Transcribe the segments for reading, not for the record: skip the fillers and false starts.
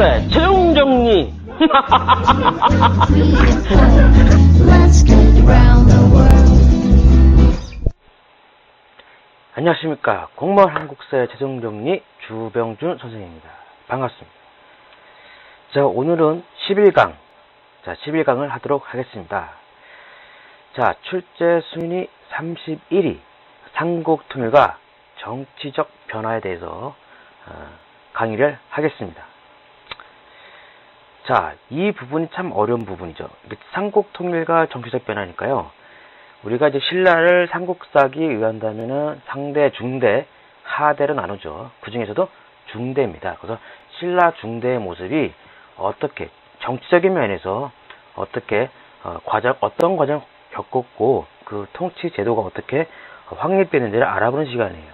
한국사의 최종 정리. 안녕하십니까. 공무원 한국사의 최종 정리 주병준 선생입니다. 반갑습니다. 자, 오늘은 11강. 자, 11강을 하도록 하겠습니다. 자, 출제 순위 31위. 삼국통일과 정치적 변화에 대해서 강의를 하겠습니다. 자, 이 부분이 참 어려운 부분이죠. 삼국통일과 정치적 변화니까요. 우리가 이제 신라를 삼국사기에 의한다면은 상대, 중대, 하대로 나누죠. 그 중에서도 중대입니다. 그래서 신라 중대의 모습이 어떻게 정치적인 면에서 어떻게 어떤 과정 겪었고 그 통치 제도가 어떻게 확립되는지를 알아보는 시간이에요.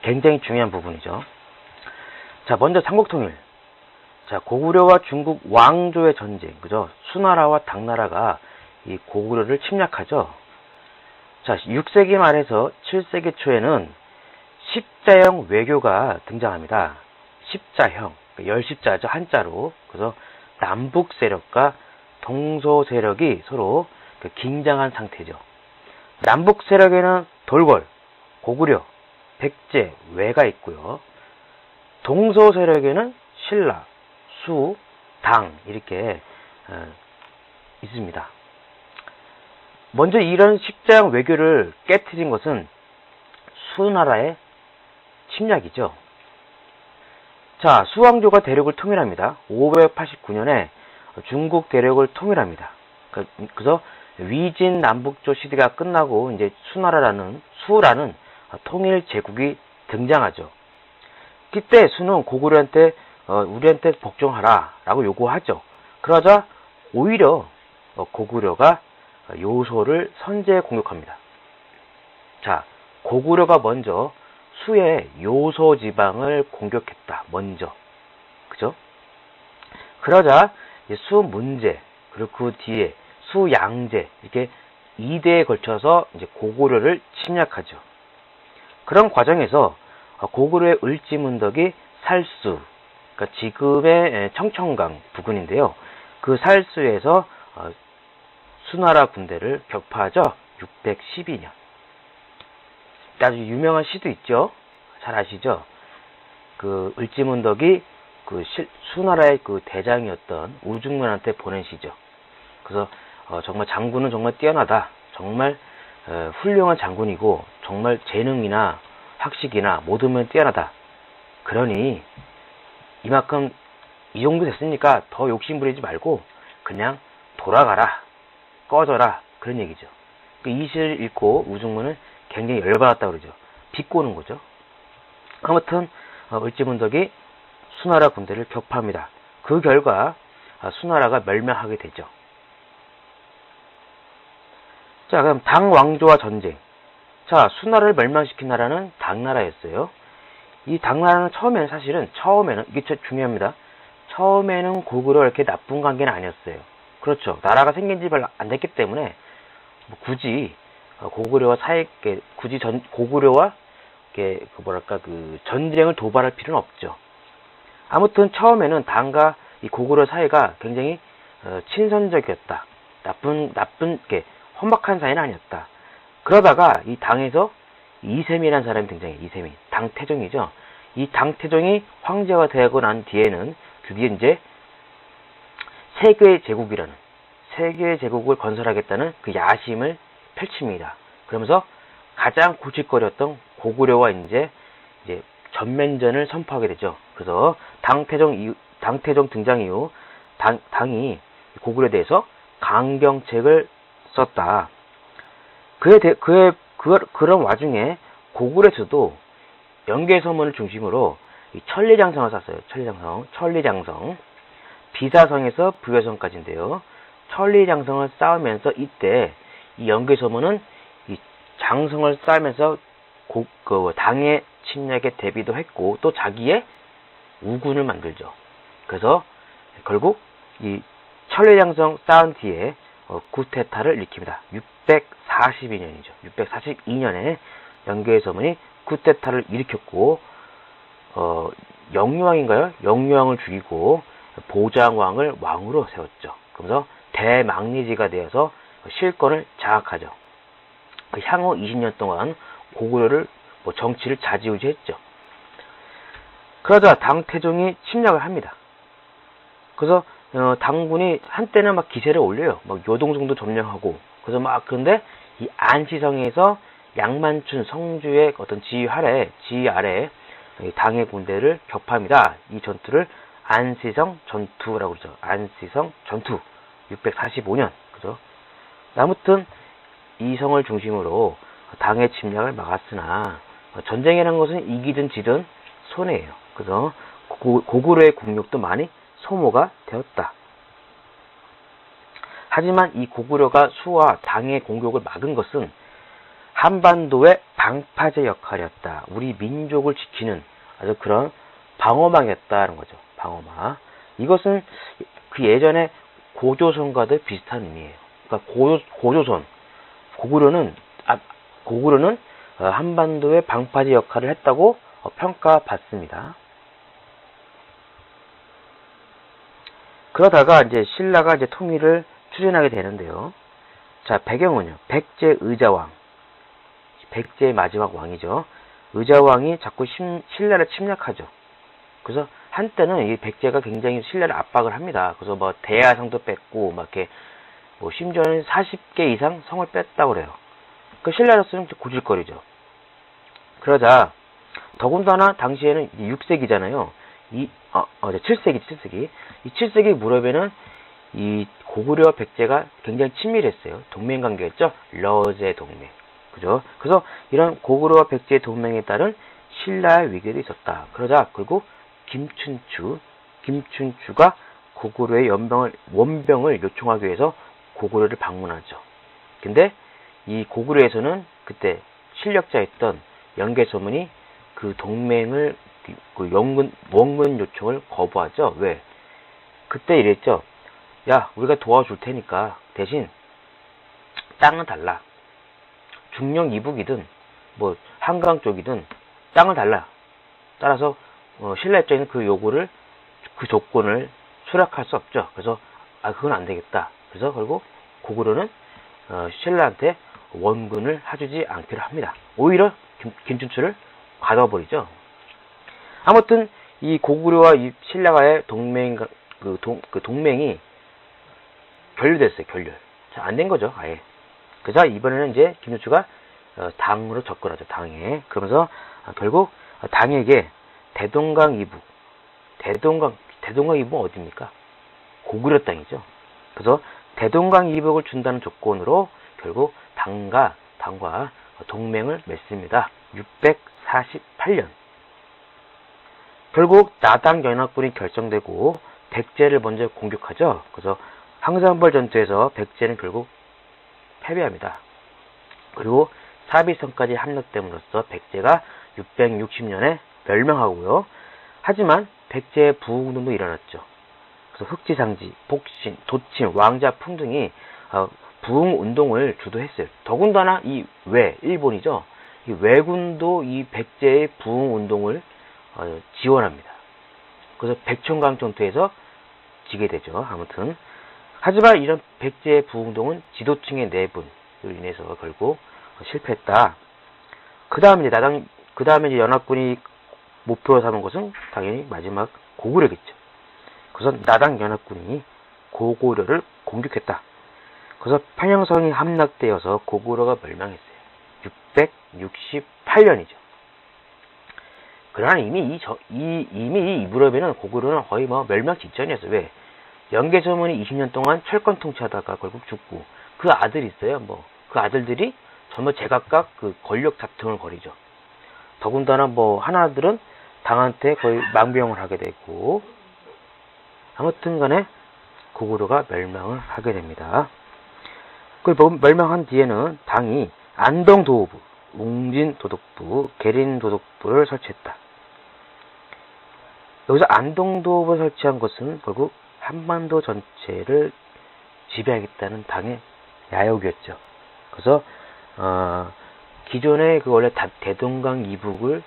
굉장히 중요한 부분이죠. 자, 먼저 삼국통일. 자, 고구려와 중국 왕조의 전쟁, 그죠? 수나라와 당나라가 이 고구려를 침략하죠. 자, 6세기 말에서 7세기 초에는 십자형 외교가 등장합니다. 십자형, 열십자죠, 한자로. 그래서 남북 세력과 동서 세력이 서로 긴장한 상태죠. 남북 세력에는 돌궐, 고구려, 백제, 외가 있고요. 동서 세력에는 신라, 수, 당 이렇게 있습니다. 먼저 이런 십자형 외교를 깨트린 것은 수나라의 침략이죠. 자, 수왕조가 대륙을 통일합니다. 589년에 중국 대륙을 통일합니다. 그래서 위진 남북조 시대가 끝나고 이제 수라는 통일 제국이 등장하죠. 그때 수는 고구려한테 우리한테 복종하라 라고 요구하죠. 그러자 오히려 고구려가 요소를 선제 공격합니다. 자, 고구려가 먼저 수의 요소 지방을 공격했다. 먼저. 그죠? 그러자 수 문제, 그리고 그 뒤에 수 양제, 이렇게 2대에 걸쳐서 이제 고구려를 침략하죠. 그런 과정에서 고구려의 을지문덕이 살수, 그러니까 지금의 청천강 부근인데요. 그 살수에서 수나라 군대를 격파하죠. 612년. 아주 유명한 시도 있죠. 잘 아시죠? 그 을지문덕이 그 수나라의 그 대장이었던 우중문한테 보낸 시죠. 그래서 정말 장군은 정말 뛰어나다. 정말 훌륭한 장군이고 정말 재능이나 학식이나 모든 면 뛰어나다. 그러니 이만큼 이 정도 됐으니까 더 욕심부리지 말고 그냥 돌아가라. 꺼져라. 그런 얘기죠. 이 시를 읽고 우중문은 굉장히 열받았다고 그러죠. 비꼬는 거죠. 아무튼 을지문덕이 수나라 군대를 격파합니다. 그 결과 수나라가 멸망하게 되죠. 자, 그럼 당왕조와 전쟁. 자, 수나라를 멸망시킨 나라는 당나라였어요. 이 당나라는 처음에는 이게 중요합니다. 처음에는 고구려 이렇게 나쁜 관계는 아니었어요. 그렇죠. 나라가 생긴 지 별로 안 됐기 때문에 굳이 고구려와 고구려와 전쟁을 도발할 필요는 없죠. 아무튼 처음에는 당과 이 고구려 사이가 굉장히 친선적이었다. 험악한 사이는 아니었다. 그러다가 이 당에서 이셈이라는 사람이 등장해요. 이셈이. 당태종이죠. 이 당태종이 황제가 되고 난 뒤에는 드디어 이제 세계의 제국을 건설하겠다는 그 야심을 펼칩니다. 그러면서 가장 고질거리였던 고구려와 이제 전면전을 선포하게 되죠. 그래서 당태종 등장 이후 당이 고구려에 대해서 강경책을 썼다. 그런 와중에 고구려에서도 연개서문을 중심으로 천리장성을 쐈어요. 천리장성. 비사성에서 부여성까지인데요. 천리장성을 쌓으면서 이때 이 연개서문은 이 장성을 쌓으면서 당의 침략에 대비도 했고 또 자기의 우군을 만들죠. 그래서 결국 이 천리장성 쌓은 뒤에 쿠데타를 일으킵니다. 642년이죠. 642년에 연개서문이 쿠데타를 일으켰고 영유왕인가요? 영유왕을 죽이고 보장왕을 왕으로 세웠죠. 그러면서 대망리지가 되어서 실권을 장악하죠. 그 향후 20년 동안 고구려를 정치를 좌지우지했죠. 그러자 당태종이 침략을 합니다. 그래서 당군이 한때는 막 기세를 올려요. 막 요동성도 점령하고. 그래서 막 그런데 이 안시성에서 양만춘 성주의 어떤 지휘 아래 당의 군대를 격파합니다. 이 전투를 안시성 전투라고 그러죠. 안시성 전투 645년. 그죠? 아무튼 이 성을 중심으로 당의 침략을 막았으나 전쟁이라는 것은 이기든 지든 손해예요. 그래서 고구려의 국력도 많이 소모가 되었다. 하지만 이 고구려가 수와 당의 공격을 막은 것은 한반도의 방파제 역할이었다. 우리 민족을 지키는 아주 그런 방어망이었다는 거죠. 방어망. 이것은 그 예전에 고조선과도 비슷한 의미예요. 그러니까 고조선, 고구려는 한반도의 방파제 역할을 했다고 평가받습니다. 그러다가 이제 신라가 이제 통일을 추진하게 되는데요. 자, 배경은요. 백제 의자왕. 백제의 마지막 왕이죠. 의자왕이 자꾸 신라를 침략하죠. 그래서 한때는 이 백제가 굉장히 신라를 압박을 합니다. 그래서 뭐 대야성도 뺐고, 막 이렇게 심지어는 40개 이상 성을 뺐다고 그래요. 그 신라로서는 고질거리죠. 그러자 더군다나 당시에는 6세기잖아요. 7세기. 이 7세기 무렵에는 이 고구려 백제가 굉장히 친밀했어요. 동맹 관계였죠. 러제 동맹. 그죠? 그래서 이런 고구려와 백제의 동맹에 따른 신라의 위기도 있었다. 그러자 결국 김춘추가 고구려의 원병을 요청하기 위해서 고구려를 방문하죠. 근데 이 고구려에서는 그때 실력자였던 연개소문이 그 동맹을 원군 요청을 거부하죠. 왜? 그때 이랬죠. 야, 우리가 도와줄 테니까 대신 땅은 달라. 중령 이북이든 한강 쪽이든 땅을 달라. 따라서 신라 입장에는 그 조건을 수락할 수 없죠. 그래서 그건 안 되겠다. 그래서 결국 고구려는 신라한테 원군을 해주지 않기로 합니다. 오히려 김춘추를 가둬버리죠. 아무튼 이 고구려와 이 신라와의 동맹이 결렬됐어요. 자, 안 된 거죠. 아예. 그래서 이번에는 이제 김춘추가 당으로 접근하죠. 당에. 그러면서 결국 당에게 대동강 이북. 대동강 이북은 어디입니까? 고구려 땅이죠. 그래서 대동강 이북을 준다는 조건으로 결국 당과 동맹을 맺습니다. 648년. 결국 나당 연합군이 결성되고 백제를 먼저 공격하죠. 그래서 황산벌 전투에서 백제는 결국 패배합니다. 그리고 사비성까지 함락됨으로써 백제가 660년에 멸망하고요. 하지만 백제의 부흥운동도 일어났죠. 그래서 흑지상지, 복신, 도침, 왕자 풍등이 부흥운동을 주도했어요. 더군다나 일본이죠. 이 왜군도 이 백제의 부흥운동을 지원합니다. 그래서 백천강 전투에서 지게 되죠. 아무튼. 하지만 이런 백제의 부흥운동은 지도층의 내분으로 인해서 결국 실패했다. 그 다음에 이제 연합군이 목표로 삼은 것은 당연히 마지막 고구려겠죠. 그래서 나당 연합군이 고구려를 공격했다. 그래서 평양성이 함락되어서 고구려가 멸망했어요. 668년이죠. 그러나 이미 이 무렵에는 고구려는 거의 멸망 직전이었어요. 왜? 연개소문이 20년 동안 철권 통치하다가 결국 죽고 그 아들이 있어요. 그 아들들이 전부 제각각 그 권력 다툼을 벌이죠. 더군다나 하나들은 당한테 거의 망병을 하게 되고 아무튼 간에 고구려가 멸망을 하게 됩니다. 그 멸망한 뒤에는 당이 안동도호부, 웅진도독부, 계린도독부를 설치했다. 여기서 안동도호부를 설치한 것은 결국 한반도 전체를 지배하겠다는 당의 야욕이었죠. 그래서 기존의 원래 대동강 이북을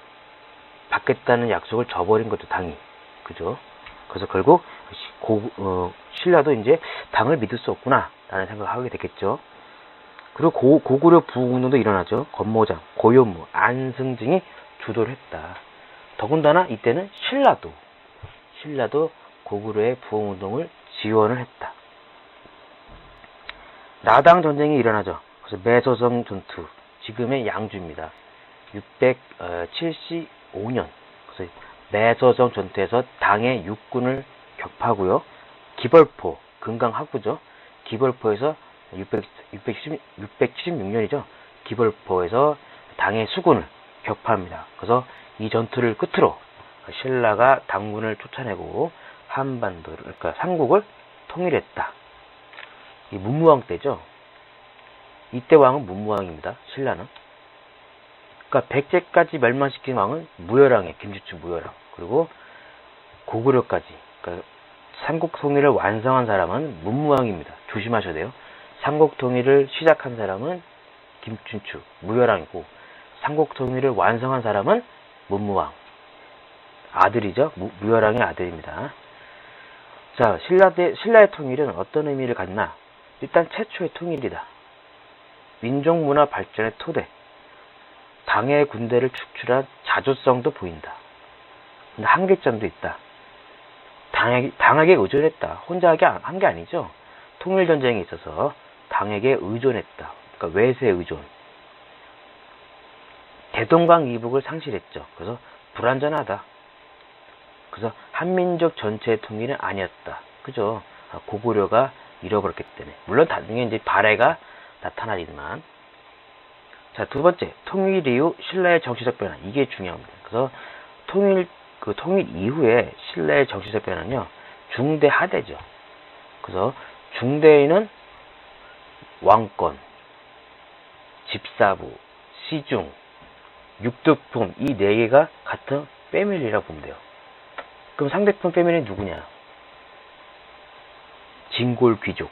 받겠다는 약속을 저버린 것도 당이. 그죠? 그래서 결국 신라도 이제 당을 믿을 수 없구나 라는 생각을 하게 됐겠죠. 그리고 고구려 부흥운동도 일어나죠. 권모장, 고요무, 안승 등이 주도를 했다. 더군다나 이때는 신라도 고구려의 부흥운동을 지원을 했다. 나당 전쟁이 일어나죠. 그래서 매서성 전투, 지금의 양주입니다. 675년. 그래서 매서성 전투에서 당의 육군을 격파하고요. 기벌포, 금강하구죠. 기벌포에서 676년이죠. 기벌포에서 당의 수군을 격파합니다. 그래서 이 전투를 끝으로 신라가 당군을 쫓아내고 한반도를, 그러니까 삼국을 통일했다. 이 문무왕 때죠. 이때 왕은 문무왕입니다. 신라는. 그러니까 백제까지 멸망시킨 왕은 무열왕이에요. 김주추 무열왕. 그리고 고구려까지, 그러니까 삼국 통일을 완성한 사람은 문무왕입니다. 조심하셔야 돼요. 삼국 통일을 시작한 사람은 김춘추 무열왕이고, 삼국 통일을 완성한 사람은 문무왕. 아들이죠. 무열왕의 아들입니다. 자, 신라의 통일은 어떤 의미를 갖나? 일단 최초의 통일이다. 민족문화 발전의 토대. 당의 군대를 축출한 자주성도 보인다. 근데 한계점도 있다. 당에게 의존했다. 혼자 한 게 아니죠. 통일전쟁에 있어서 당에게 의존했다. 그러니까 외세 의존. 대동강 이북을 상실했죠. 그래서 불완전하다. 그래서 한민족 전체의 통일은 아니었다. 그죠? 고구려가 잃어버렸기 때문에. 물론 나중에 이제 발해가 나타나지만. 자, 두 번째, 통일 이후 신라의 정치적 변화. 이게 중요합니다. 그래서 통일 이후에 신라의 정치적 변화는요, 중대 하대죠. 그래서 중대에는 왕권, 집사부, 시중, 육두품, 이 네 개가 같은 패밀리라고 보면 돼요. 그럼 상대편 패밀리는 누구냐? 진골 귀족,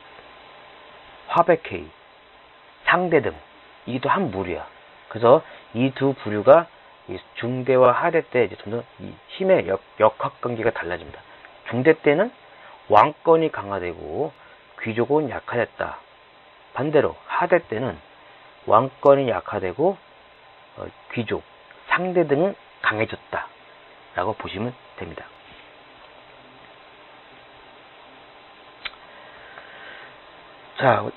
화백회의, 상대등. 이게 또 한 무리야. 그래서 이 두 부류가 중대와 하대 때 이제 점점 이 힘의 역학관계가 달라집니다. 중대 때는 왕권이 강화되고 귀족은 약화됐다. 반대로 하대 때는 왕권이 약화되고 귀족, 상대 등은 강해졌다. 라고 보시면 됩니다. 자,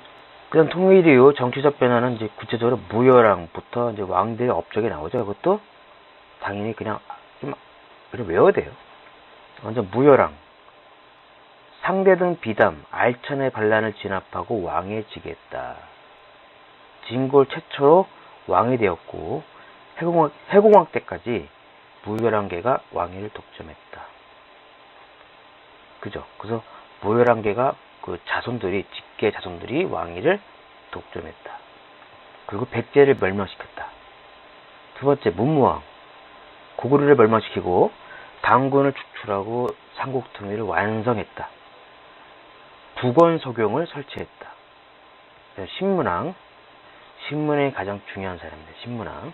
그다음 통일 이후 정치적 변화는 이제 구체적으로 무열왕부터 이제 왕들의 업적이 나오죠. 그것도 당연히 그냥 외워야 돼요. 먼저 무열왕. 상대 등 비담, 알천의 반란을 진압하고 왕에 즉위했다. 진골 최초로 왕이 되었고 해공왕 때까지 무열왕계가 왕위를 독점했다. 그죠? 그래서 무열왕계가 그 직계 자손들이 왕위를 독점했다. 그리고 백제를 멸망시켰다. 두 번째, 문무왕. 고구려를 멸망시키고 당군을 축출하고 삼국 통일을 완성했다. 북원소경을 설치했다. 신문왕. 신문의 가장 중요한 사람입니다. 신문왕.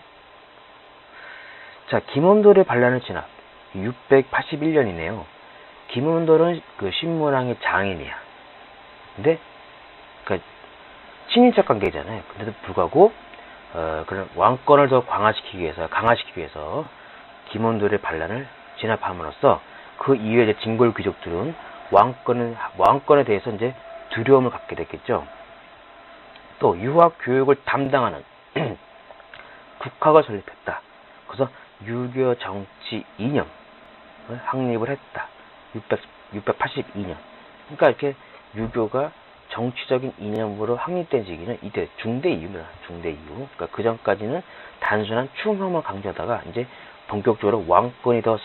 자, 김원돌의 반란을 진압. 681년이네요. 김원돌은 그 신문왕의 장인이야. 근데 그러니까 친인척 관계잖아요. 근데도 불구하고 그런 왕권을 더 강화시키기 위해서 김원돌의 반란을 진압함으로써 그 이후에 이제 진골 귀족들은 왕권에 대해서 이제 두려움을 갖게 됐겠죠. 또 유학 교육을 담당하는 국학을 설립했다. 그래서 유교 정치 이념을 확립을 했다. 682년. 그러니까 이렇게 유교가 정치적인 이념으로 확립된 시기는 이때 중대 이후입니다. 중대 이후. 그러니까 그 전까지는 단순한 충성만 강조하다가 이제 본격적으로 왕권이 더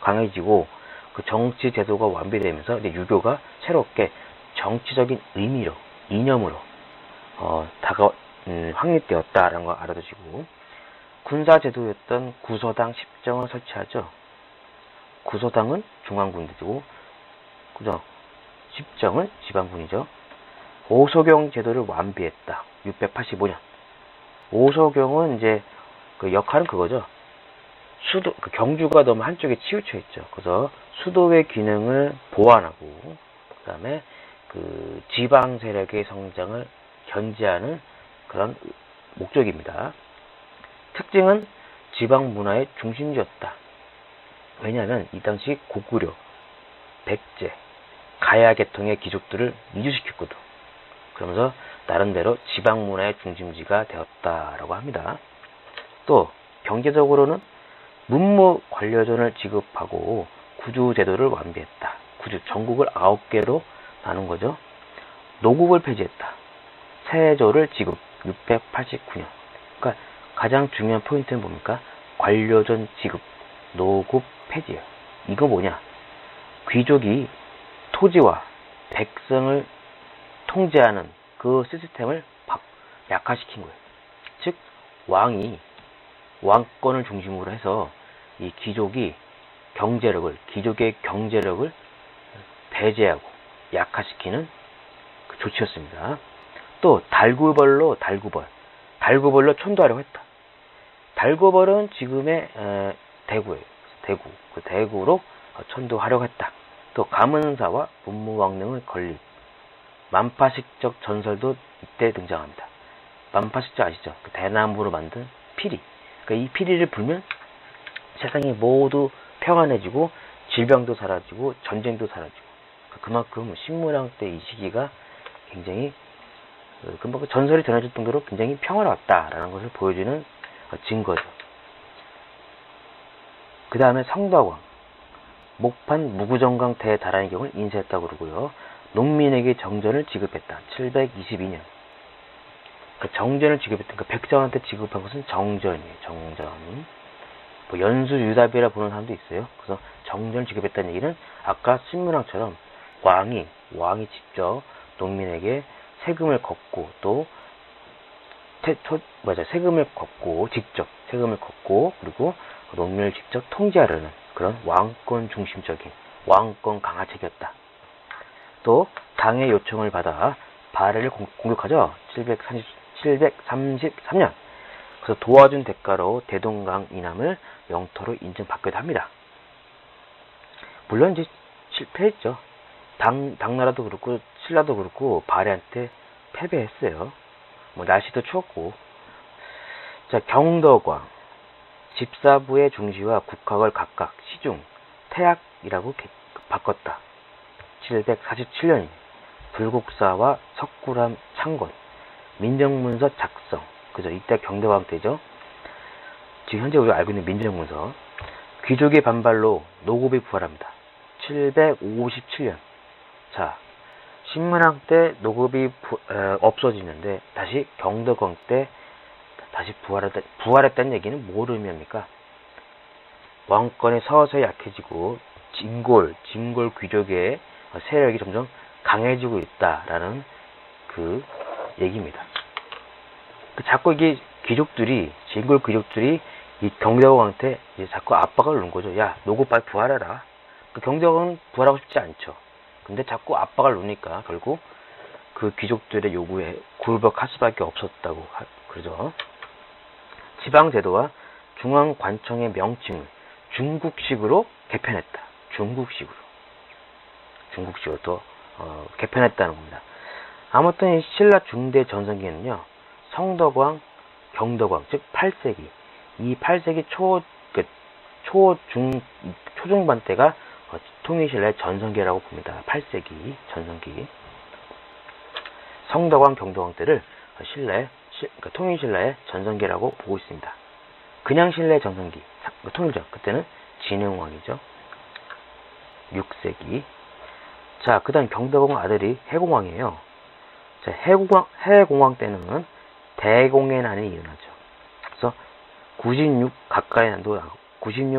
강해지고 그 정치 제도가 완비되면서 이제 유교가 새롭게 정치적인 이념으로 확립되었다라는 걸 알아두시고, 군사 제도였던 구서당 10정을 설치하죠. 구서당은 중앙군대고, 그죠? 10정은 지방군이죠. 오소경 제도를 완비했다. 685년. 오소경은 이제 그 역할은 그거죠. 그 경주가 너무 한쪽에 치우쳐 있죠. 그래서 수도의 기능을 보완하고, 그 다음에 그 지방 세력의 성장을 견제하는 그런 목적입니다. 특징은 지방 문화의 중심지였다. 왜냐하면 이 당시 고구려, 백제, 가야 계통의 귀족들을 이주시켰거든. 그러면서 나름대로 지방 문화의 중심지가 되었다라고 합니다. 또 경제적으로는 문무 관료전을 지급하고 구주 제도를 완비했다. 구주 전국을 9개로 나눈 거죠. 노국을 폐지했다. 세조를 지급 689년. 그러니까 가장 중요한 포인트는 뭡니까? 관료전 지급, 노국 폐지예요. 이거 뭐냐? 귀족이 토지와 백성을 통제하는 그 시스템을 약화시킨 거예요. 즉 왕이 왕권을 중심으로 해서 이 귀족의 경제력을 배제하고 약화시키는 그 조치였습니다. 또 달구벌로 천도하려고 했다. 달구벌은 지금의 대구예요. 그 대구로 천도하려고 했다. 또 가문사와 문무왕릉의 건립, 만파식적 전설도 이때 등장합니다. 만파식적 아시죠? 그 대나무로 만든 피리. 그러니까 이 피리를 불면 세상이 모두 평안해지고 질병도 사라지고 전쟁도 사라지고, 그만큼 신문왕 때 이 시기가 굉장히 그 전설이 전해질 정도로 굉장히 평화로웠다라는 것을 보여주는 증거죠. 그 다음에 성덕왕, 목판 무구정강 대다란의 경우를 인쇄했다고 그러고요. 농민에게 정전을 지급했다. 722년. 정전을 지급했던, 백성한테 지급한 것은 정전이에요. 정전. 연수유답이라 부르는 사람도 있어요. 그래서 정전을 지급했다는 얘기는 아까 신문왕처럼 왕이 직접 농민에게 세금을 걷고, 또 세금을 걷고 그리고 농민을 직접 통제하려는 그런 왕권 중심적인 왕권 강화책이었다. 또 당의 요청을 받아 바레를 공격하죠. 733년. 그래서 도와준 대가로 대동강 이남을 영토로 인정받기도 합니다. 물론 이제 실패했죠. 당나라도 그렇고 신라도 그렇고 바레한테 패배했어요. 날씨도 추웠고. 자, 경덕왕, 집사부의 중시와 국학을 각각 시중, 태학이라고 바꿨다. 747년 불국사와 석굴암 창건, 민정문서 작성. 그죠? 이때 경덕왕 때죠. 지금 현재 우리가 알고 있는 민정문서. 귀족의 반발로 노급이 부활합니다. 757년. 자, 신문왕 때 노급이 없어지는데 다시 경덕왕 때 다시 부활했다는 얘기는 뭘 의미합니까? 왕권이 서서히 약해지고 진골 귀족의 세력이 점점 강해지고 있다라는 그 얘기입니다. 자꾸 이게 진골 귀족들이 이 경덕왕한테 자꾸 압박을 넣은 거죠. 야, 노급 빨리 부활해라. 경덕왕은 부활하고 싶지 않죠. 근데 자꾸 압박을 놓으니까 결국 그 귀족들의 요구에 굴복할 수밖에 없었다고 그러죠. 지방제도와 중앙관청의 명칭을 중국식으로 개편했다. 중국식으로 또 개편했다는 겁니다. 아무튼 이 신라 중대 전성기에는요, 성덕왕, 경덕왕, 즉 8세기, 이 8세기 초중반 때가 통일신라의 전성기라고 봅니다. 8세기 전성기. 성덕왕, 경덕왕 때를 통일신라의 전성기라고 보고 있습니다. 그냥 신라의 전성기, 통일전, 그때는 진흥왕이죠. 6세기. 자, 그 다음 경덕왕 아들이 해공왕이에요. 자, 해공왕 때는 대공의 난이 일어나죠. 그래서 96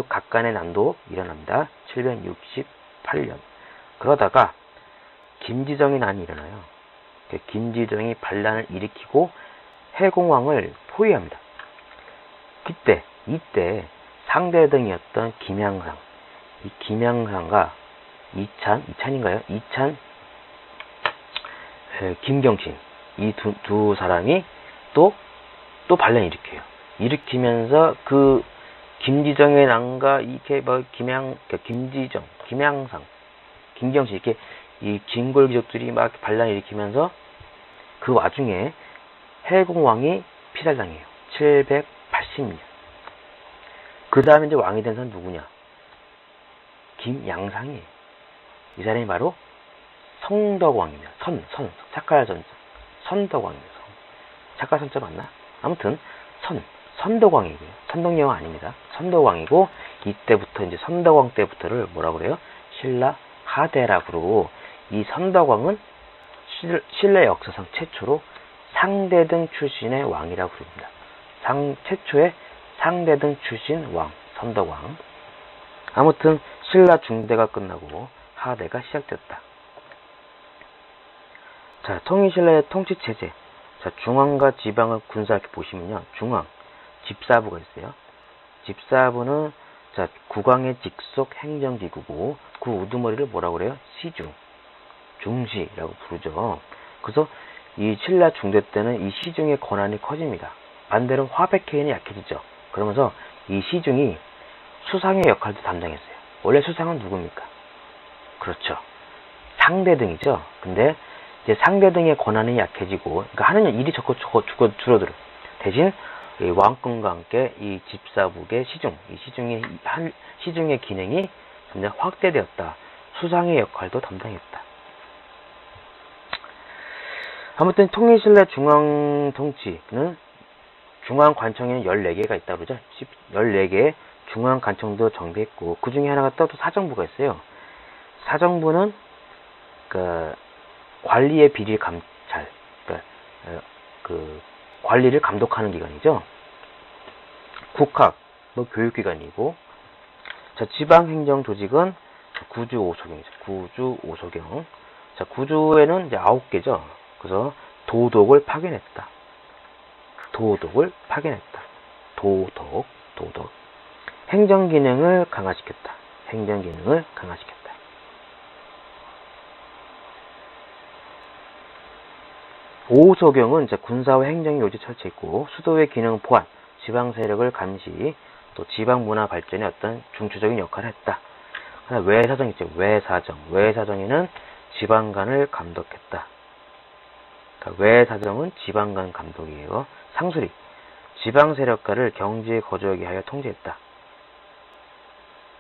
각간의 난도 일어납니다. 768년. 그러다가 김지정의 난이 일어나요. 김지정이 반란을 일으키고 해공왕을 포위합니다. 이때 상대등이었던 김양상, 이 김양상과 이찬인가요? 김경신, 이 두 사람이 또 반란을 일으켜요. 일으키면서 그 김지정의 난가, 이게 뭐, 김지정, 김양상, 김경식, 이렇게 이 긴골 귀족들이 막 반란 일으키면서 그 와중에 해공왕이 피살당해요. 780년. 그 다음에 이제 왕이 된 사람 누구냐? 김양상이에요. 이 사람이 바로 성덕왕입니다. 착할 선, 선덕왕입니다. 착할 선자 맞나? 아무튼, 선덕왕이고요. 선덕여왕 아닙니다. 선덕왕이고, 이때부터 이제 선덕왕 때부터를 뭐라고 그래요? 신라 하대라 그러고, 이 선덕왕은 신라 역사상 최초로 상대등 출신의 왕이라고 부릅니다. 최초의 상대등 출신 왕, 선덕왕. 아무튼 신라 중대가 끝나고 하대가 시작되었다. 자, 통일신라의 통치체제. 자, 중앙과 지방을 군사하게 보시면요. 중앙, 집사부가 있어요. 집사부는 자, 국왕의 직속 행정기구고, 그 우두머리를 뭐라고 그래요? 시중, 중시라고 부르죠. 그래서 이 신라 중대 때는 이 시중의 권한이 커집니다. 반대로 화백해인이 약해지죠. 그러면서 이 시중이 수상의 역할도 담당했어요. 원래 수상은 누굽니까? 그렇죠. 상대등이죠. 근데 이제 상대등의 권한이 약해지고, 그러니까 하는 일이 적고 줄어들어. 대신 이 왕권과 함께 이 집사국의 시중의 기능이 점점 확대되었다. 수상의 역할도 담당했다. 아무튼 통일신라 중앙통치는 중앙관청에는 14개가 있다고 그러죠. 14개의 중앙관청도 정비했고, 그 중에 하나가 또 사정부가 있어요. 사정부는 관리의 비리 감찰, 관리를 감독하는 기관이죠. 국학, 교육기관이고, 자, 지방행정조직은 구주 5소경이죠. 구주 5소경. 자, 구주에는 이제 9개죠. 그래서 도덕을 파견했다. 도덕. 행정기능을 강화시켰다. 오소경은 이제 군사와 행정의 요지 설치했고, 수도의 기능 보완, 지방 세력을 감시, 또 지방 문화 발전에 어떤 중추적인 역할을 했다. 외사정 있죠. 외사정에는 지방간을 감독했다. 그러니까 외사정은 지방간 감독이에요. 상수리, 지방 세력가를 경주에 거주하게 하여 통제했다.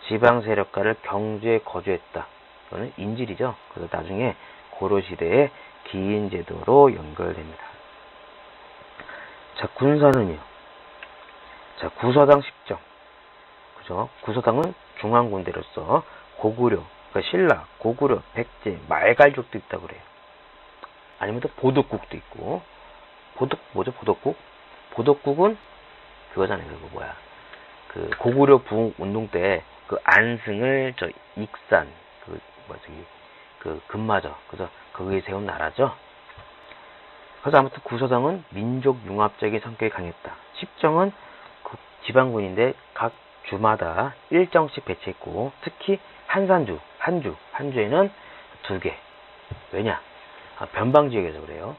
지방 세력가를 경주에 거주했다. 이거는 인질이죠. 그래서 나중에 고려시대의 기인제도로 연결됩니다. 자, 군사는요. 자, 구서당 10정. 그죠? 구서당은 중앙군대로서 고구려, 그러니까 신라, 고구려, 백제, 말갈족도 있다고 그래요. 아니면 또 보덕국도 있고. 뭐죠? 보덕국은 그거잖아요. 그 고구려 부흥운동 때 그 안승을 익산, 금마저. 그래서 거기에 세운 나라죠. 그래서 아무튼 구서당은 민족 융합적인 성격이 강했다. 10정은 그 지방군인데 각 주마다 일정씩 배치했고, 특히 한주에는 2개. 왜냐? 변방지역에서 그래요.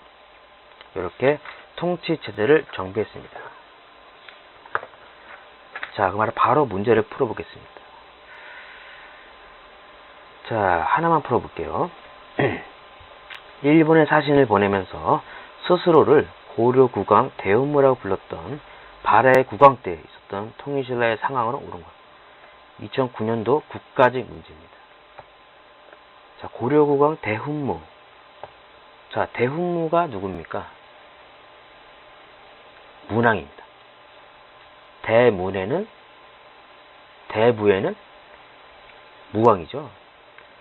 이렇게 통치체제를 정비했습니다. 자, 그럼 바로 문제를 풀어보겠습니다. 자, 하나만 풀어볼게요. 일본에 사신을 보내면서 스스로를 고려국왕 대운무라고 불렀던 발해 국왕 때 있었던 통일신라의 상황으로 오른 것. 2009년도 국가직 문제입니다. 자, 고려국왕 대훈무. 자, 대훈무가 누굽니까? 문왕입니다. 대부에는 무왕이죠.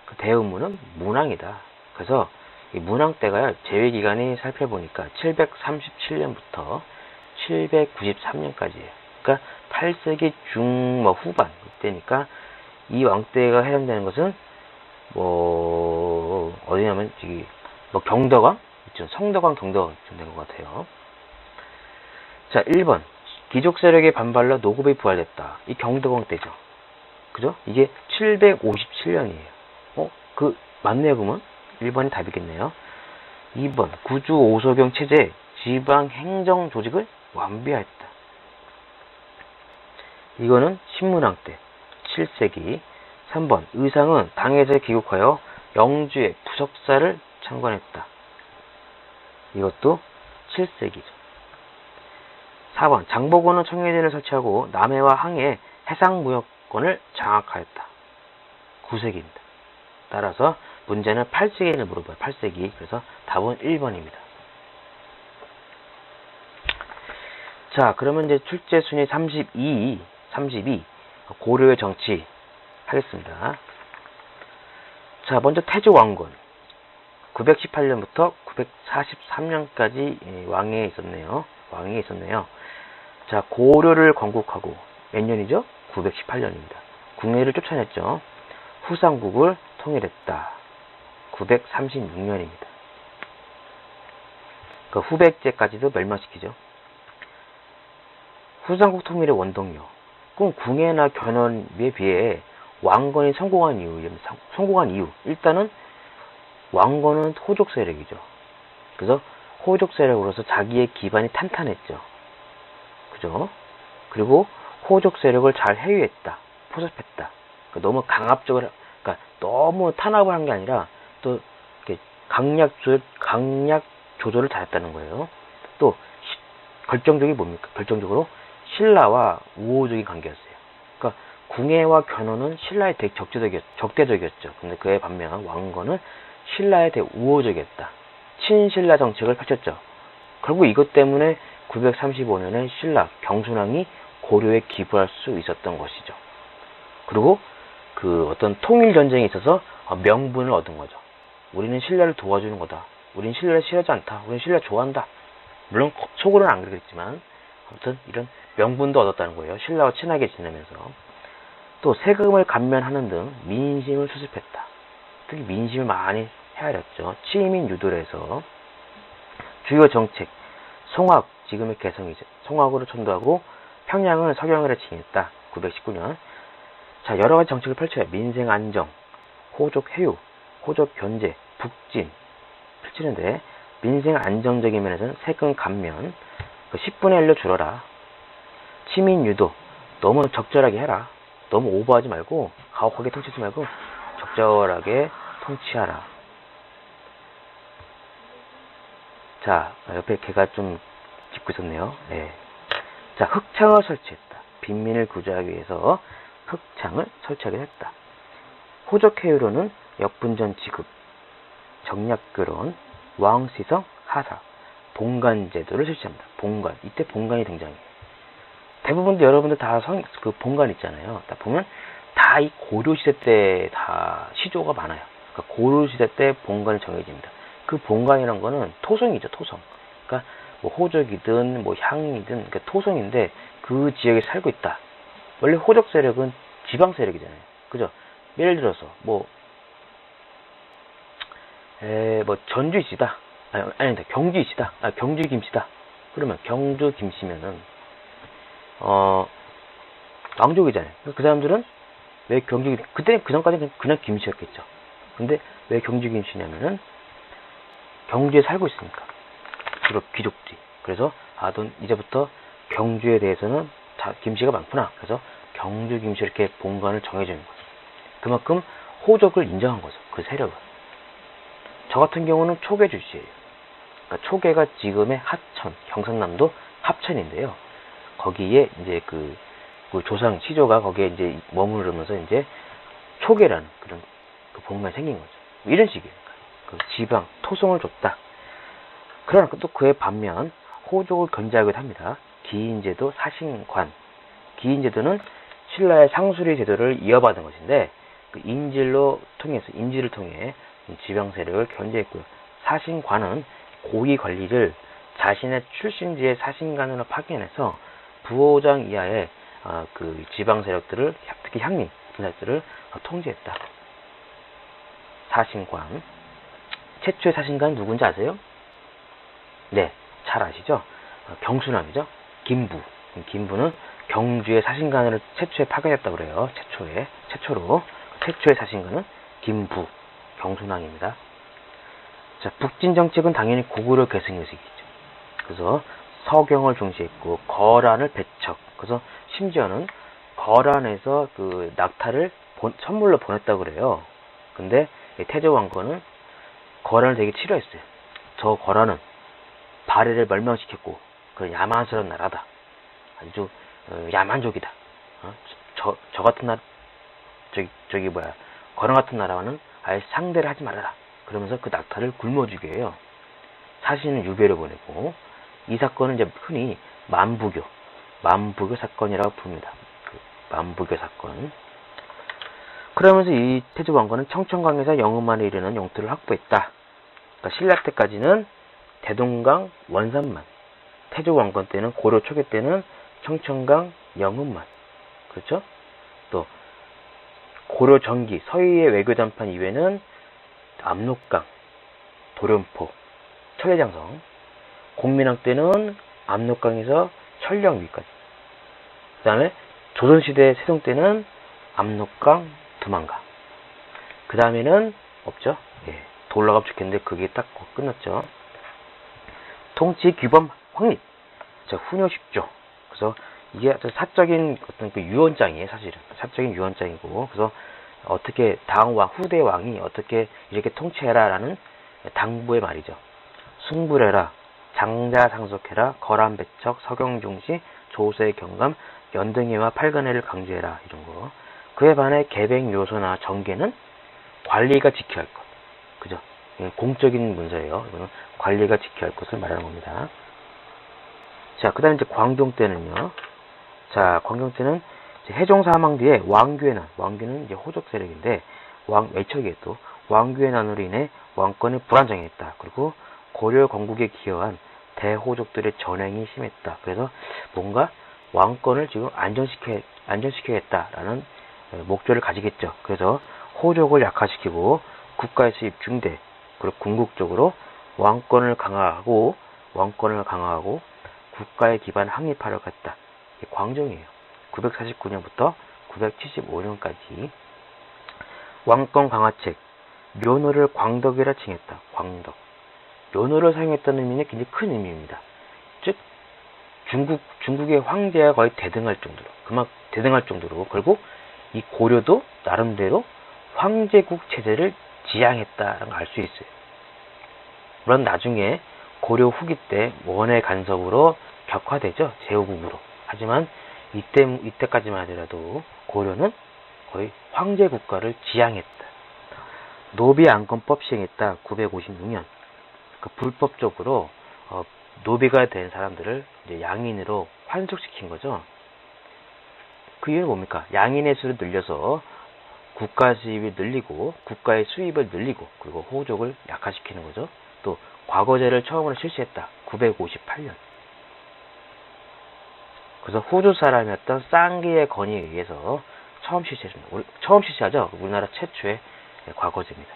그 대훈무는 문왕이다. 그래서 이 문왕 때가요, 재위기간이 살펴보니까 737년부터 793년까지예요. 그러니까 8세기 후반 이때니까 이 왕때가 해당되는 것은 어디냐면 경덕왕, 성덕왕, 경덕왕 된 것 같아요. 자, 1번 귀족 세력의 반발로 노급이 부활했다. 이 경덕왕 때죠. 그죠? 이게 757년이에요. 맞네요, 그러면? 1번이 답이겠네요. 2번 구주 5소경 체제 지방 행정 조직을 완비하였다. 이거는 신문왕 때 7세기. 3번 의상은 당에서 귀국하여 영주의 부석사를 참관했다. 이것도 7세기죠. 4번 장보고는 청해진을 설치하고 남해와 항해의 해상무역권을 장악하였다. 9세기입니다. 따라서 문제는 8세기를 물어봐요. 8세기. 그래서 답은 1번입니다. 자, 그러면 이제 출제 순위 32 고려의 정치 하겠습니다. 자, 먼저 태조 왕건 918년부터 943년까지 왕위에 있었네요. 자, 고려를 건국하고 몇 년이죠? 918년입니다. 궁예를 쫓아냈죠. 후삼국을 통일했다. 936년입니다. 그 후백제까지도 멸망시키죠. 후삼국 통일의 원동력. 그럼 궁예나 견훤에 비해 왕건이 성공한 이유. 일단은 왕건은 호족 세력이죠. 그래서 호족 세력으로서 자기의 기반이 탄탄했죠. 그죠? 그리고 호족 세력을 잘 해유했다. 포섭했다. 그러니까 너무 강압적으로, 그러니까 너무 탄압을 한 게 아니라 또 강약 조절을 잘했다는 거예요. 또 결정적이 뭡니까? 결정적으로 신라와 우호적인 관계였어요. 그러니까 궁예와 견훤은 신라에 되게 적대적이었죠. 근데 그에 반면 왕건은 신라에 되게 우호적이었다. 친신라 정책을 펼쳤죠. 결국 이것 때문에 935년에 신라 경순왕이 고려에 기부할 수 있었던 것이죠. 그리고 그 어떤 통일 전쟁에 있어서 명분을 얻은 거죠. 우리는 신라를 도와주는 거다. 우리는 신라를 싫어하지 않다. 우리는 신라 좋아한다. 물론 속으로는 안 그랬지만 아무튼 이런 명분도 얻었다는 거예요. 신라와 친하게 지내면서. 또 세금을 감면하는 등 민심을 수습했다. 특히 민심을 많이 헤아렸죠. 치민 유도를 해서. 주요 정책, 송악, 지금의 개성이죠. 송악으로 천도하고 평양을 서경을에 징했다. 919년. 자, 여러 가지 정책을 펼쳐요. 민생 안정, 호족 해유, 호족 견제, 북진 펼치는데 민생 안정적인 면에서는 세금 감면, 10분의 1로 줄어라. 치민 유도, 너무 적절하게 해라. 너무 오버하지 말고 가혹하게 통치하지 말고 적절하게 통치하라. 자, 옆에 개가 좀 짖고 있었네요. 네. 자, 흑창을 설치했다. 빈민을 구제하기 위해서 흑창을 설치하게 했다. 호적회유로는 역분전 지급, 정략교론, 왕시성, 하사, 봉간제도를 실시합니다. 봉간. 이때 봉간이 등장해요. 대부분 여러분들 다 그 봉간 있잖아요. 딱 보면 다 이 고려시대 때 다 시조가 많아요. 그러니까 고려시대 때 봉간이 정해집니다. 그 봉간이란 거는 토성이죠, 토성. 그러니까 뭐 호족이든 뭐 향이든 그러니까 토성인데 그 지역에 살고 있다. 원래 호족 세력은 지방 세력이잖아요. 그죠? 예를 들어서 뭐 전주시다. 아니다. 경주시다. 경주 김씨다. 그러면 경주 김씨면은 왕족이잖아요. 그 사람들은 왜 그때 그 전까지는 그냥 김씨였겠죠. 근데 왜 경주 김씨냐면은 경주에 살고 있으니까. 주로 귀족들이. 그래서 넌 이제부터 경주에 대해서는 김씨가 많구나. 그래서 경주 김씨 이렇게 본관을 정해주는 거죠. 그만큼 호족을 인정한 거죠. 그 세력을. 저 같은 경우는 초계 출신이에요. 그러니까 초계가 지금의 하천, 경상남도 합천인데요. 거기에 이제 그 조상 시조가 거기에 이제 머무르면서 이제 초계라는 그런 그 본관이 생긴 거죠. 이런 식이에요. 그 지방 토성을 줬다. 그러나 또 그에 반면 호족을 견제하기도 합니다. 기인제도, 사신관. 기인제도는 신라의 상수리 제도를 이어받은 것인데 그 인지를 통해 지방 세력을 견제했고요. 사신관은 고위 관리를 자신의 출신지의 사신관으로 파견해서 부호장 이하의 그 지방 세력들을, 특히 향리 세력들을 통제했다. 사신관. 최초의 사신관 누군지 아세요? 네, 잘 아시죠? 경순왕이죠. 김부. 김부는 경주의 사신관을 최초에 파견했다고 그래요. 최초의 사신관은 김부, 경순왕입니다. 자, 북진 정책은 당연히 고구려 개성유색이죠. 그래서 서경을 중시했고 거란을 배척. 그래서 심지어는 거란에서 그 낙타를 선물로 보냈다고 그래요. 근데 태조 왕건은 거란을 되게 싫어했어요. 저 거란은 발해를 멸망시켰고 그 야만스러운 나라다. 아주 야만족이다. 저 같은 나라 저기 뭐야 거란 같은 나라와는 아예 상대를 하지 말아라. 그러면서 그 낙타를 굶어주게 해요. 사신은 유배를 보내고 이 사건은 이제 흔히 만부교 사건이라고 부릅니다. 그 만부교 사건. 그러면서 이 태조 왕건은 청천강에서 영음만에 이르는 영토를 확보했다. 그러니까 신라 때까지는 대동강 원산만, 태조 왕건 때는 고려 초기 때는 청천강 영음만, 그렇죠? 또 고려 전기 서희의 외교 담판 이외에는 압록강, 도련포, 천례장성, 공민왕 때는 압록강에서 천령 위까지. 그 다음에 조선시대 세종 때는 압록강, 두만강. 그 다음에는 없죠. 예, 더 올라가면 좋겠는데 그게 딱 끝났죠. 통치 규범 확립. 자, 훈요 10조. 그래서 이게 사적인 어떤 그 유언장이에요, 사실은. 사적인 유언장이고. 그래서 어떻게 다음왕, 후대 왕이 어떻게 이렇게 통치해라라는 당부의 말이죠. 숭불해라, 장자상속해라, 거란배척, 서경중시, 조세 경감, 연등해와 팔간해를 강조해라. 이런 거. 그에 반해 계백 요소나 정계는 관리가 지켜야 할 것. 그죠? 공적인 문서예요. 이거는 관리가 지켜야 할 것을 말하는 겁니다. 자, 그 다음에 이제 광종 때는요. 자, 광종 때는 해종 사망 뒤에 왕규의 난, 왕규는 이제 호족 세력인데, 외척이 또 왕규의 난으로 인해 왕권이 불안정했다. 그리고 고려 건국에 기여한 대호족들의 전횡이 심했다. 그래서 뭔가 왕권을 지금 안정시켜야겠다라는 목표를 가지겠죠. 그래서 호족을 약화시키고 국가의 수입 중대, 그리고 궁극적으로 왕권을 강화하고 국가의 기반 확립하려고 했다. 이게 광종이에요. 949년부터 975년까지 왕권 강화책, 묘노를 광덕이라 칭했다. 광덕. 묘노를 사용했다는 의미는 굉장히 큰 의미입니다. 즉 중국의 황제가 거의 대등할 정도로 그리고 이 고려도 나름대로 황제국 체제를 지향했다라는 걸 알 수 있어요. 물론 나중에 고려 후기 때 원의 간섭으로 격화되죠. 제후국으로. 하지만 이때까지만 하더라도 고려는 거의 황제 국가를 지향했다. 노비 안건법 시행했다. 956년. 그 불법적으로 노비가 된 사람들을 이제 양인으로 환속시킨 거죠. 그 이유는 뭡니까? 양인의 수를 늘려서 국가 수입을 늘리고 국가의 수입을 늘리고 그리고 호족을 약화시키는 거죠. 또 과거제를 처음으로 실시했다. 958년. 그래서 호주 사람이었던 쌍기의 건의에 의해서 처음 실시했습니다. 처음 실시하죠. 우리나라 최초의 과거제입니다.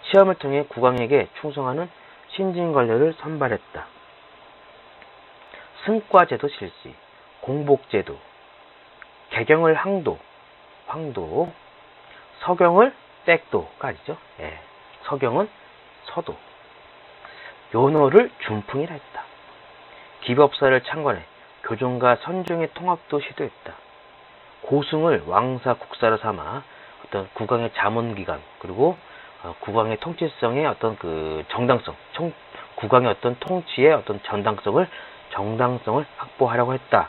시험을 통해 국왕에게 충성하는 신진관료를 선발했다. 승과제도 실시, 공복제도, 개경을 황도, 서경을 백도가 아니죠. 예, 서경은 서도, 요노를 준풍이라 했다. 기법사를 창건해 교종과 선종의 통합도 시도했다. 고승을 왕사 국사로 삼아 어떤 국왕의 자문기관 그리고 국왕의 통치성의 어떤 그 정당성, 국왕의 어떤 통치의 어떤 정당성을 확보하려고 했다.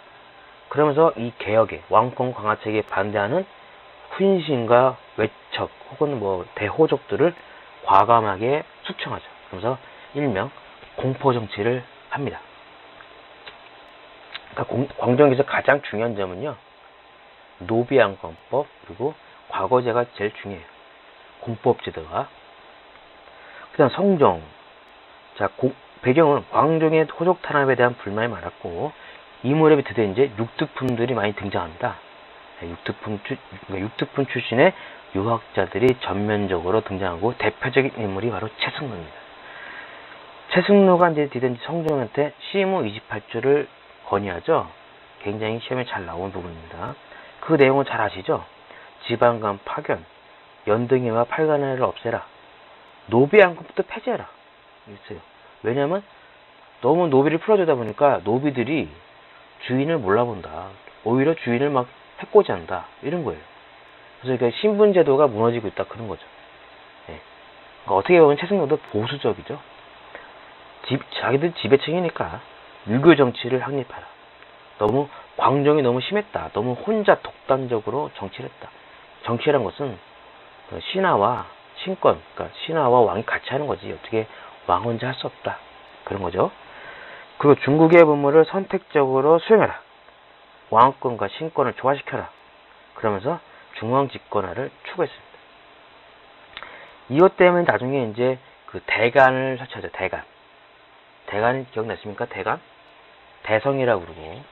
그러면서 이 개혁에 왕권 강화책에 반대하는 훈신과 외척 혹은 뭐 대호족들을 과감하게 숙청하죠. 그래서 일명 공포 정치를 합니다. 그러니까 광종에서 가장 중요한 점은요, 노비안건법 그리고 과거제가 제일 중요해요. 공법제도가. 그다음 성종. 자, 배경은 광종의 호족 탄압에 대한 불만이 많았고 이 무렵에 드디어 이제 육두품들이 많이 등장합니다. 육두품 출신의 유학자들이 전면적으로 등장하고 대표적인 인물이 바로 최승로입니다. 최승로가 이제 드디어 성종한테 시무 28조를 건의하죠. 굉장히 시험에 잘 나온 부분입니다. 그 내용은 잘 아시죠? 지방간 파견, 연등해와 팔간해를 없애라. 노비안건부터 폐지해라. 있어요. 왜냐하면 너무 노비를 풀어주다 보니까 노비들이 주인을 몰라본다. 오히려 주인을 막 해코지한다. 이런 거예요. 그래서 그러니까 신분제도가 무너지고 있다. 그런 거죠. 예. 그러니까 어떻게 보면 최승로도 보수적이죠. 자기들 지배층이니까 유교 정치를 확립하라. 너무 광정이 너무 심했다. 너무 혼자 독단적으로 정치를 했다. 정치란 것은 신하와 신권, 그러니까 신하와 왕이 같이 하는 거지. 어떻게 왕 혼자 할 수 없다. 그런 거죠. 그리고 중국의 분모를 선택적으로 수용해라. 왕권과 신권을 조화시켜라. 그러면서 중앙 집권화를 추구했습니다. 이것 때문에 나중에 이제 그 대간을 설치하죠. 대간. 대간이 기억나십니까? 대간? 대성이라고 그러고,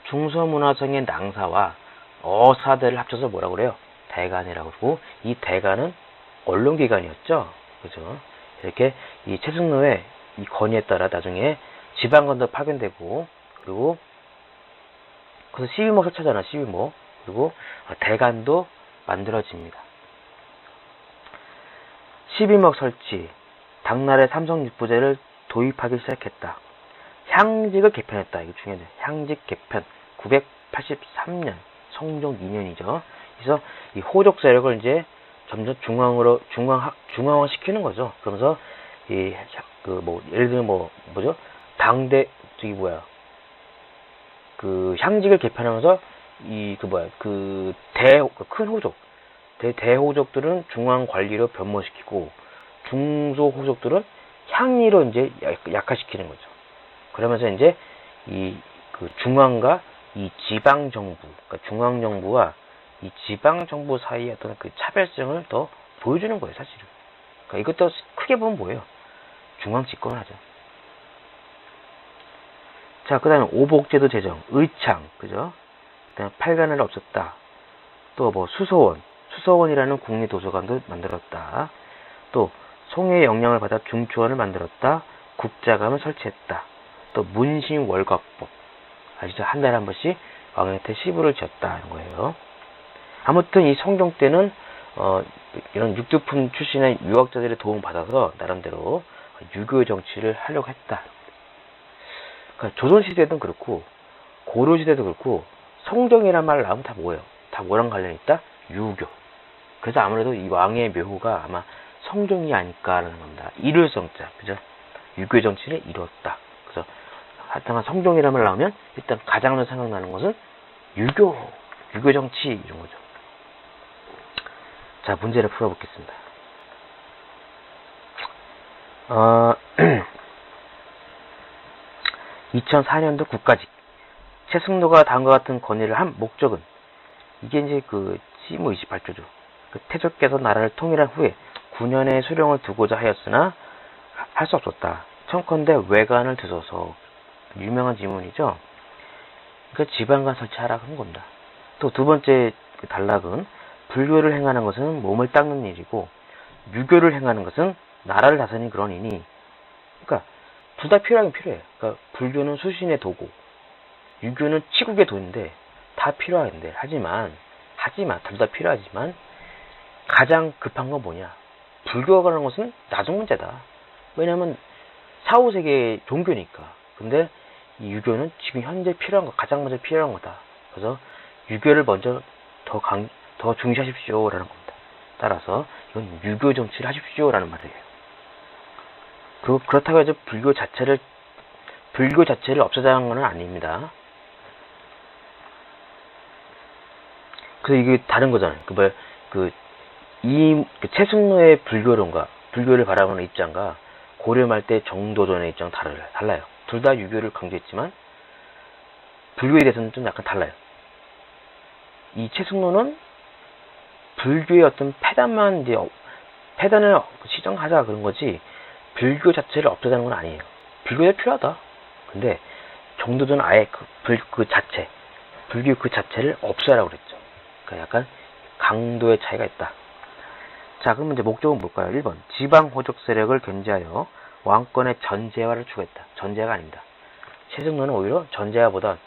중서문화성의 낭사와 어사대를 합쳐서 뭐라고 그래요? 대간이라고 그러고, 이 대간은 언론기관이었죠. 그죠? 이렇게 이 최승로의 이 건의에 따라 나중에 지방건도 파견되고, 그리고 그래서 12모 설치하잖아. 12모. 그리고 대간도 만들어집니다. 12목 설치, 당나라의 삼성육부제를 도입하기 시작했다. 향직을 개편했다. 이거 중요해요. 향직 개편. 983년, 성종 2년이죠. 그래서 이 호족 세력을 이제 점점 중앙화 시키는 거죠. 그러면서 예를 들면 뭐죠? 당대 그 향직을 개편하면서 큰 호족, 대호족들은 중앙 관리로 변모시키고 중소 호족들은 향리로 이제 약화시키는 거죠. 그러면서 이제 그 중앙과 이 지방 정부, 그러니까 중앙 정부와 이 지방 정부 사이의 어떤 그 차별성을 더 보여주는 거예요, 사실은. 그러니까 이것도 크게 보면 뭐예요? 중앙 집권을 하죠. 자, 그 다음에 오복제도 제정, 의창, 그죠? 그 다음에 팔관을 없앴다. 또 뭐 수서원이라는 국립도서관도 만들었다. 또 송해의 영향을 받아 중초원을 만들었다. 국자감을 설치했다. 또 문신월갑법, 아시죠? 한 달에 한 번씩 왕한테 시부를 지었다. 이런 거예요. 아무튼 이 성종 때는 이런 육두품 출신의 유학자들의 도움 받아서 나름대로 유교 정치를 하려고 했다. 그러니까 조선시대도 그렇고 고려시대도 그렇고 성종이란 말 나오면 다 뭐예요? 다 뭐랑 관련이 있다? 유교. 그래서 아무래도 이 왕의 묘호가 아마 성종이 아닐까라는 겁니다. 이룰성자, 그죠? 유교 정치를 이뤘다. 그래서 하여튼 성종이란 말 나오면 일단 가장 먼저 생각나는 것은 유교 정치 이런 거죠. 자, 문제를 풀어보겠습니다. 2004년도 국가직. 최승로가 다음과 같은 건의를 한 목적은, 이게 이제 그 시무 28조죠. 그 태조께서 나라를 통일한 후에 9년의 수령을 두고자 하였으나 할 수 없었다. 청컨대 외관을 드소서. 유명한 지문이죠. 그 지방관 설치하라 그런 겁니다. 또 두 번째 단락은, 불교를 행하는 것은 몸을 닦는 일이고 유교를 행하는 것은 나라를 다스리는 그런 이니, 그러니까 둘 다 필요하긴 필요해요. 그러니까 불교는 수신의 도구, 유교는 치국의 도인데 다 필요한데, 하지만 둘 다 필요하지만 가장 급한 건 뭐냐? 불교가 하는 것은 나중 문제다. 왜냐하면 4, 5세기의 종교니까. 근데 이 유교는 지금 현재 필요한 거, 가장 먼저 필요한 거다. 그래서 유교를 먼저 더 중시하십시오라는 겁니다. 따라서 이건 유교 정치를 하십시오라는 말이에요. 그렇다고 해서 불교 자체를 없애자는 건 아닙니다. 그래서 이게 다른 거잖아요. 최승로의 불교론과 불교를 바라보는 입장과 고려 말 때 정도전의 입장 달라요. 둘 다 유교를 강조했지만 불교에 대해서는 좀 약간 달라요. 이 최승로는 불교의 어떤 폐단을 시정하자 그런 거지, 불교 자체를 없애자는 건 아니에요. 불교가 필요하다. 근데 정도전은 아예 불교 그 자체를 없애라고 그랬죠. 그러니까 약간 강도의 차이가 있다. 자, 그럼 이제 목적은 뭘까요? 1번, 지방 호족 세력을 견제하여 왕권의 전제화를 추구했다. 전제화가 아닙니다. 최승로는 오히려 전제화보다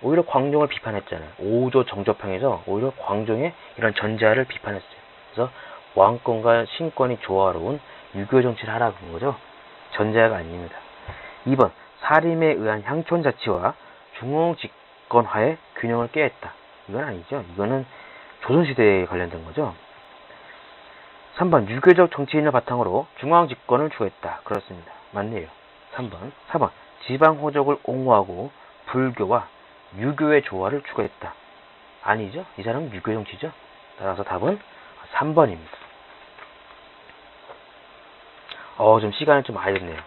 오히려 광종을 비판했잖아요. 5조 정조평에서 오히려 광종의 이런 전제화를 비판했어요. 그래서 왕권과 신권이 조화로운 유교 정치를 하라고 그런 거죠. 전제화가 아닙니다. 2번, 사림에 의한 향촌 자치와 중흥 집권화의 균형을 깨했다. 이건 아니죠. 이거는 조선시대에 관련된 거죠. 3번 유교적 정치인을 바탕으로 중앙집권을 추구했다. 그렇습니다. 맞네요. 3번. 4번 지방호적을 옹호하고 불교와 유교의 조화를 추구했다. 아니죠. 이 사람은 유교 정치죠. 따라서 답은 3번입니다. 좀 시간이 좀 많이 됐네요.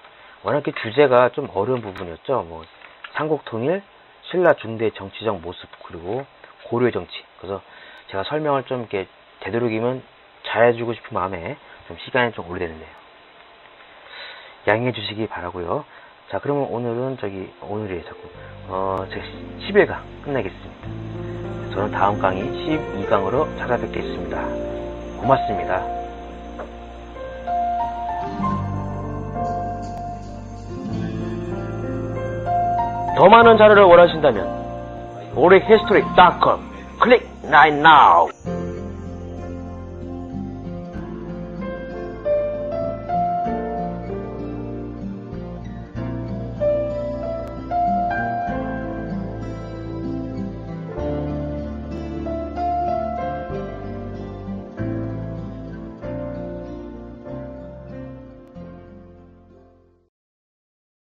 워낙 이렇게 주제가 좀 어려운 부분이었죠. 뭐 삼국통일, 신라 중대의 정치적 모습, 그리고 고려의 정치. 그래서 제가 설명을 좀 이렇게 되도록이면 잘해주고 싶은 마음에 좀 시간이 좀 오래됐네요. 양해해 주시기 바라고요. 자, 그러면 오늘은 오늘이 자꾸 제가 10일강 끝내겠습니다. 저는 다음 강의 12강으로 찾아뵙겠습니다. 고맙습니다. 더 많은 자료를 원하신다면 오릭history.com 클릭 right now.